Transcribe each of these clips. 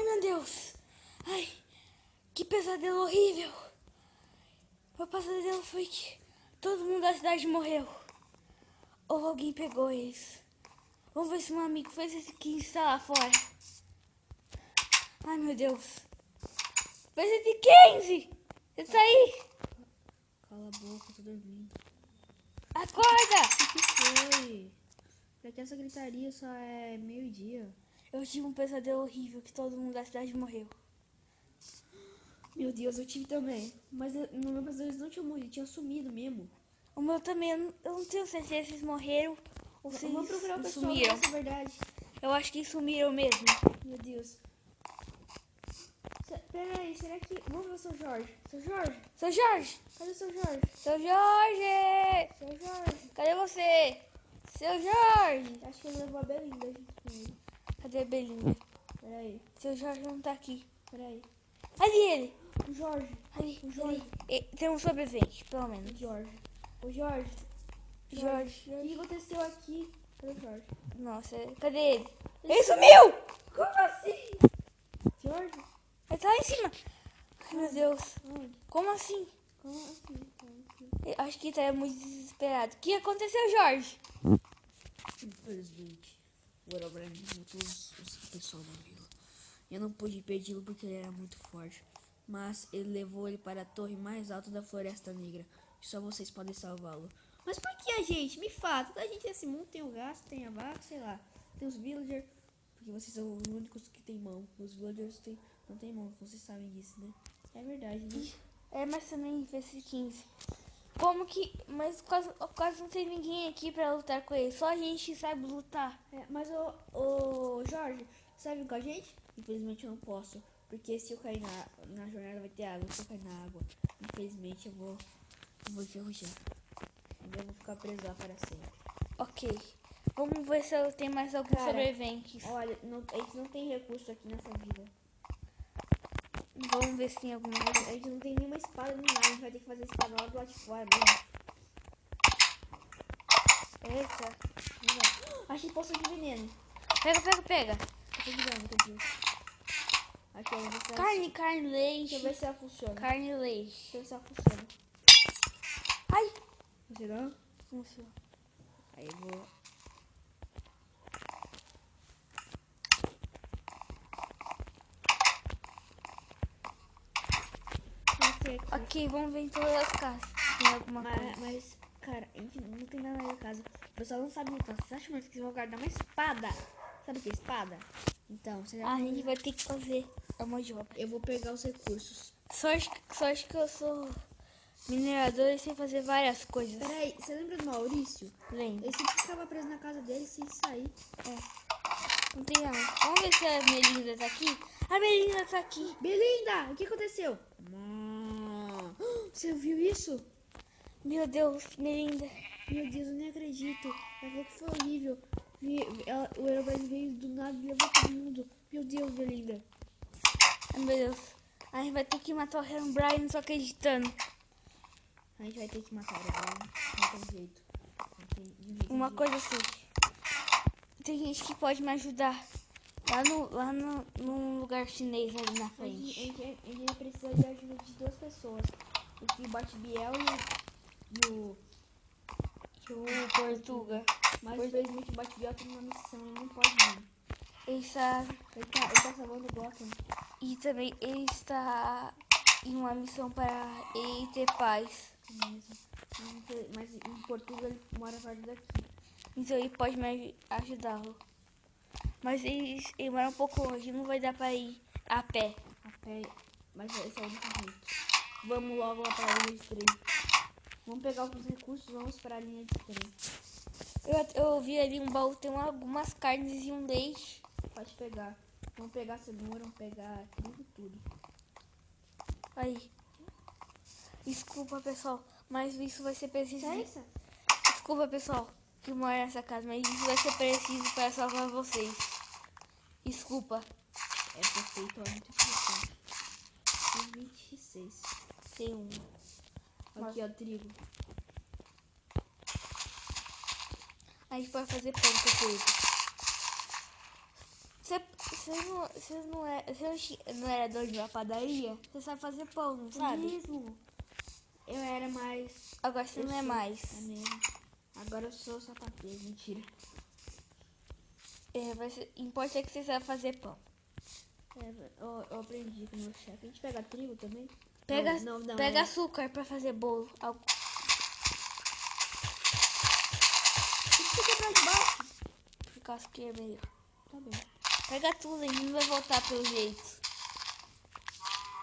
meu Deus. Ai, que pesadelo horrível. Meu pesadelo foi que todo mundo da cidade morreu. Ou alguém pegou eles. Vamos ver se meu amigo fez esse que está lá fora. Ai, meu Deus. Fez esse 15. Você tá aí? Cala a boca, tô dormindo. Acorda. O que foi? Pra que essa gritaria só é meio-dia? Eu tive um pesadelo horrível que todo mundo da cidade morreu. Meu Deus, eu tive também. Mas no meu pesadelo eles não tinham morrido, tinham sumido mesmo. O meu também, eu não tenho certeza se eles morreram ou se Vamos procurar o eles pessoal sumiram. dessa verdade. Eu acho que sumiram mesmo. Meu Deus. Peraí, será que... Vamos ver o seu Jorge. Seu Jorge? Seu Jorge! Cadê o seu Jorge? Seu Jorge! Seu Jorge? Cadê você? Seu Jorge! Acho que ele levou a Belinda junto com ele. Cadê a Belinda? Peraí, Seu Jorge não tá aqui. peraí. Ali ele! O Jorge. Ali, O Jorge. Tem um sobrevivente, pelo O menos. Jorge. O Jorge. Jorge. O que aconteceu aqui? Cadê o Jorge? Nossa, cadê ele? Ele sumiu! Como assim? Jorge? Ele tá lá em cima. Ai, meu Deus. Onde? Como assim? Como assim? Como assim? Eu acho que tá muito desesperado. O que aconteceu, Jorge? Infelizmente, o Herobrine matou os pessoal da vila. Eu não pude impedi-lo porque ele era muito forte. Mas ele levou ele para a torre mais alta da Floresta Negra. E só vocês podem salvá-lo. Mas por que a gente? Me fala. Toda a gente nesse mundo tem o gato, tem a vaca, sei lá. Tem os villagers. Porque vocês são os únicos que tem mão. Os villagers não tem mão. Vocês sabem disso, né? É verdade, né? É, mas também fez 15. Como que... Mas quase não tem ninguém aqui pra lutar com ele. Só a gente sabe lutar. É, mas o Jorge, sabe com a gente? Infelizmente eu não posso. Porque se eu cair na jornada vai ter água. Se eu cair na água, infelizmente eu vou enferrujar. Eu vou ficar preso lá para sempre. Ok. Vamos ver se eu tenho mais alguns sobreviventes. Olha, a gente não tem recurso aqui nessa vida. Vamos ver se tem alguma coisa. A gente não tem nenhuma espada nem nada. A gente vai ter que fazer espada lá do lado de fora mesmo. Eita. Achei poção de veneno. Pega. Poção de veneno, quer dizer. Aqui, ó, vou ver se ela... Carne, leite. Deixa eu ver se ela funciona. Carne e leite. Deixa eu ver se ela funciona. Ai. Funciona? Funciona. Aí eu vou... Ok, vamos ver em todas as casas. Tem alguma coisa. Mas, cara, a gente não tem nada na casa. O pessoal não sabe lutar. Você acha mesmo que eles vão guardar uma espada? Sabe o que é espada? Então, você A gente vai ter que fazer uma job. Eu vou pegar os recursos. Sorte que eu sou minerador e sei fazer várias coisas. Peraí, você lembra do Maurício? Lembra? Ele sempre ficava preso na casa dele sem sair. Não tem nada. Vamos ver se a Melinda tá aqui. A Melinda tá aqui. Belinda, o que aconteceu? Você viu isso? Meu Deus, Melinda. Meu Deus, eu nem acredito. Ela falou que foi horrível. O Herobrine veio do nada e levou todo mundo. Meu Deus, Belinda. Ai, meu Deus. A gente vai ter que matar o Herobrine, não tô acreditando. A gente vai ter que matar o Herobrine. Não tem jeito. Uma coisa assim. Tem gente que pode me ajudar. Lá no lugar chinês ali na frente. A gente precisa de ajuda de duas pessoas. O Bate-Biel e o Portuga. Mas infelizmente o Bate-Biel tem uma missão, ele não pode vir. Ele está... Ele tá salvando o Gotham. E também ele está em uma missão para ele ter paz. Mas em Portugal ele mora fora daqui. Então ele pode me ajudá-lo. Mas ele mora um pouco longe, não vai dar para ir a pé. Mas esse é o único jeito. Vamos logo lá para a linha de trem. Vamos pegar alguns recursos, vamos para a linha de trem. Eu vi ali um baú, tem algumas carnes e um leite. Pode pegar. Vamos pegar cenoura, vamos pegar trigo, tudo. Aí. Desculpa, pessoal, mas isso vai ser preciso. É isso? Desculpa, pessoal, que mora nessa casa, mas isso vai ser preciso para salvar vocês. Desculpa. É perfeito, ó, muito importante. Tem 26. Tem um. Aqui, ó, trigo. A gente pode fazer pão com trigo. Você não era dono de uma padaria? Você sabe fazer pão, não sabe? Mesmo. Eu era mais... Agora você não é mais. É mesmo. Agora eu sou sapateiro, mentira. Importa que você sabe fazer pão. Eu aprendi com o meu chefe. A gente pega trigo também? Pega, Não, pega açúcar pra fazer bolo. O que você quebrar de baixo? Por causa que é melhor. Tá bem. Pega tudo, a gente não vai voltar pelo jeito.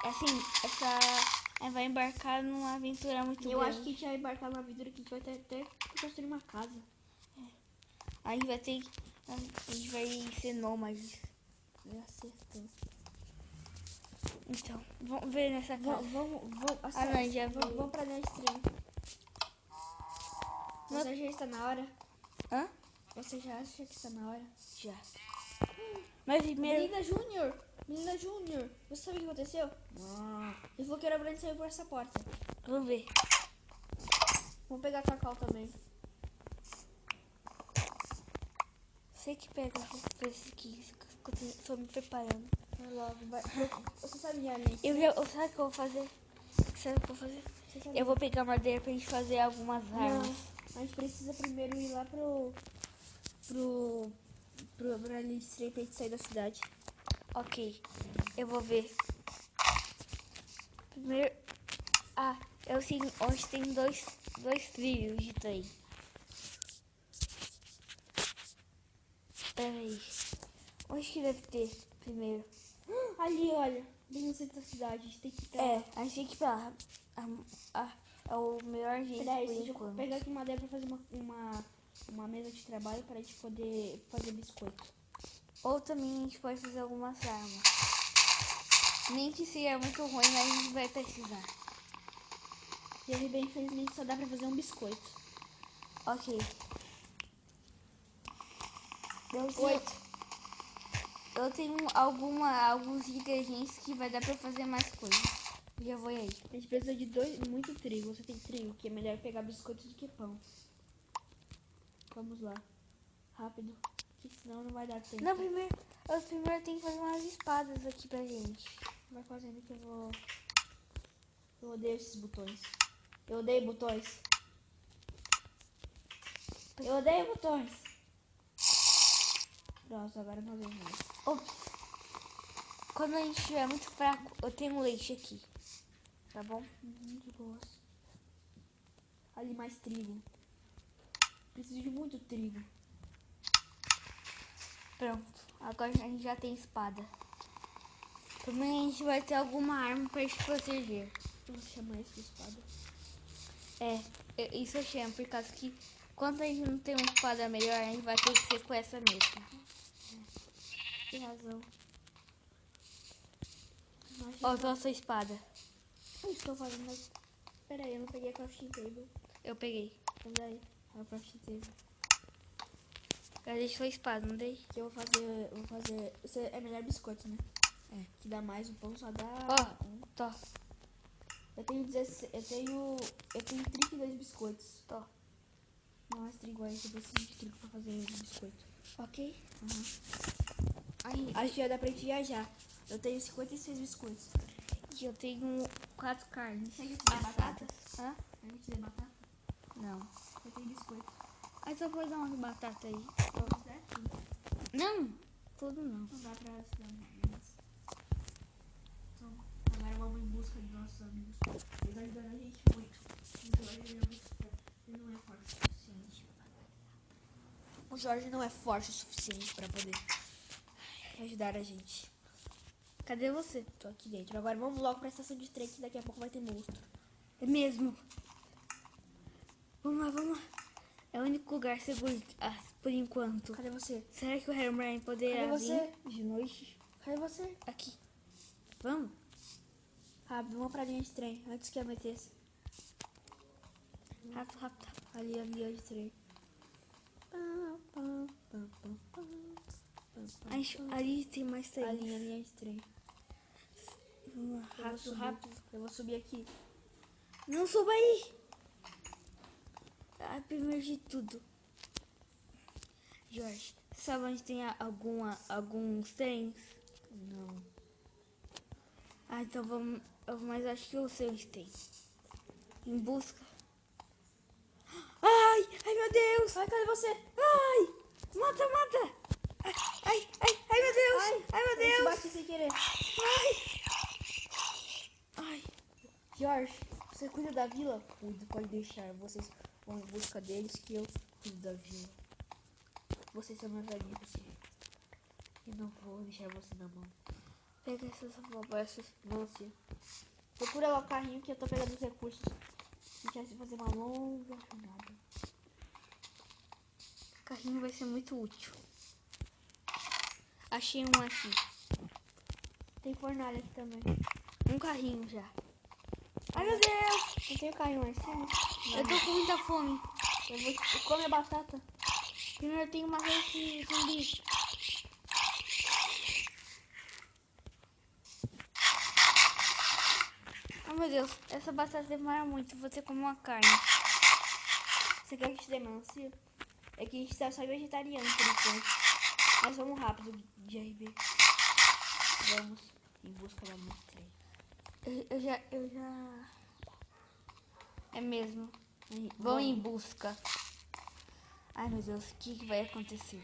Assim, vai embarcar numa aventura muito Eu grande. acho que a gente vai embarcar numa aventura que a gente vai ter até que construir uma casa. A gente vai ter. A gente vai ser nômades. Acertou. Então, vamos ver nessa casa. Vamos não, já vi. vamos pra dentro de trem. Você já está na hora? Hã? Você já acha que está na hora? Já. Mas primeiro. Menina Júnior, você sabe o que aconteceu? Ele falou que era Brandt saiu por essa porta. Vamos ver. Vamos pegar cacau também. Sei que pega esse aqui. Estou me preparando. Vai logo, vai. Você sabe já, né? Sabe o que eu vou fazer? Sabe o que eu vou fazer? Eu vou pegar madeira pra gente fazer algumas armas. Não, a gente precisa primeiro ir lá pra ali pra gente sair da cidade. Ok, eu vou ver. Primeiro. Eu sei onde tem dois trilhos de trem. Peraí. Onde que deve ter primeiro? Ali, olha. Bem no centro da cidade. A gente tem que ir pra lá. A gente tem que ir pra lá. É o melhor jeito Peraí, por deixa eu enquanto. pegar aqui madeira pra fazer uma mesa de trabalho pra gente poder fazer biscoito. Ou também a gente pode fazer algumas armas. Nem que seja muito ruim, mas a gente vai precisar. E aí, bem, infelizmente, só dá pra fazer um biscoito. Ok. Eu tenho alguns ingredientes que vai dar pra fazer mais coisas. Já vou aí. A gente precisa de muito trigo. Você tem trigo, que é melhor pegar biscoito do que pão. Vamos lá. Rápido. Que senão não vai dar tempo. Não, primeiro eu tenho que fazer umas espadas aqui pra gente. Vai fazendo que eu vou... Eu odeio esses botões. Eu odeio botões. Eu odeio botões. Pronto, agora não odeio mais. Quando a gente estiver muito fraco, eu tenho leite aqui. Tá bom? De boas. Ali mais trigo. Preciso de muito trigo. Pronto. Agora a gente já tem espada. Também a gente vai ter alguma arma pra gente proteger. Vamos chamar isso de espada. Isso eu chamo, por causa que quando a gente não tem uma espada melhor, a gente vai ter que ser com essa mesmo. Tem razão. Ó, nossa espada. Eu estou fazendo, mas... Pera aí, eu não peguei a crafting table. Eu peguei. Mas aí, a crafting table. Já deixei sua espada, não dei? Que eu vou fazer... Isso é melhor biscoito, né? Que dá mais, o pão só dá... Tó. Eu tenho 16... Eu tenho 32 biscoitos. Tó. Não mais trigo aí, eu preciso de trigo pra fazer biscoito. Ok? Aí, acho que já dá pra gente viajar. Eu tenho 56 biscoitos. E eu tenho 4 carnes. Quer que eu te dê batata? Hã? Quer que eu te dê batata? Não. Eu tenho biscoito. Aí só pode dar umas batatas aí. Todos, né? Não, tudo não. Não dá pra se dar mais. Então, agora vamos em busca de nossos amigos. Eles ajudaram a gente muito. O Jorge não é forte o suficiente pra poder ajudar a gente. Cadê você? Tô aqui dentro. Agora vamos logo pra estação de trem que daqui a pouco vai ter monstro. É mesmo. Vamos lá. É o único lugar seguro por enquanto. Cadê você? Será que o Herobrine poderá Cadê você? vir de noite? Cadê você? Aqui. Vamos? Rápido, vamos pra linha de trem antes que amanheça. Rápido. Ali, a linha de trem. Ali tem mais trem. Ali, a linha de trem. Rápido. Eu vou subir aqui. Não suba aí. Primeiro de tudo, Jorge, Sabe onde tem alguns trens? Não. Ah, então vamos. Mas acho que eu sei onde tem. Em busca. Ai, meu Deus! Ai, cadê você? Ai! Mata! Ai, meu Deus! Ai, meu Eu te Deus! bati sem querer. Ai! Jorge, você cuida da vila? Cuido, pode deixar. Vocês vão em busca deles que eu cuido da vila. Vocês são meus amigos. Eu não vou deixar você na mão. Pega essas bobachas. Nossa. Procura lá o carrinho que eu tô pegando os recursos. A gente vai fazer uma longa jornada. O carrinho vai ser muito útil. Achei um aqui. Tem fornalha aqui também. Um carrinho já. Ai, meu Deus! Não tem o carrinho lá em cima? Eu tô com muita fome. Eu vou comer a batata. Primeiro eu tenho uma vez de zumbi. Oh, meu Deus. Essa batata demora muito. Vou ter que comer uma carne. Você quer que te dê melancia? É que a gente tá só vegetariano por enquanto. Mas vamos rápido, GRB. Vamos em busca da monstro. Eu já... É mesmo. Vão em busca. Ai, meu Deus. O que vai acontecer?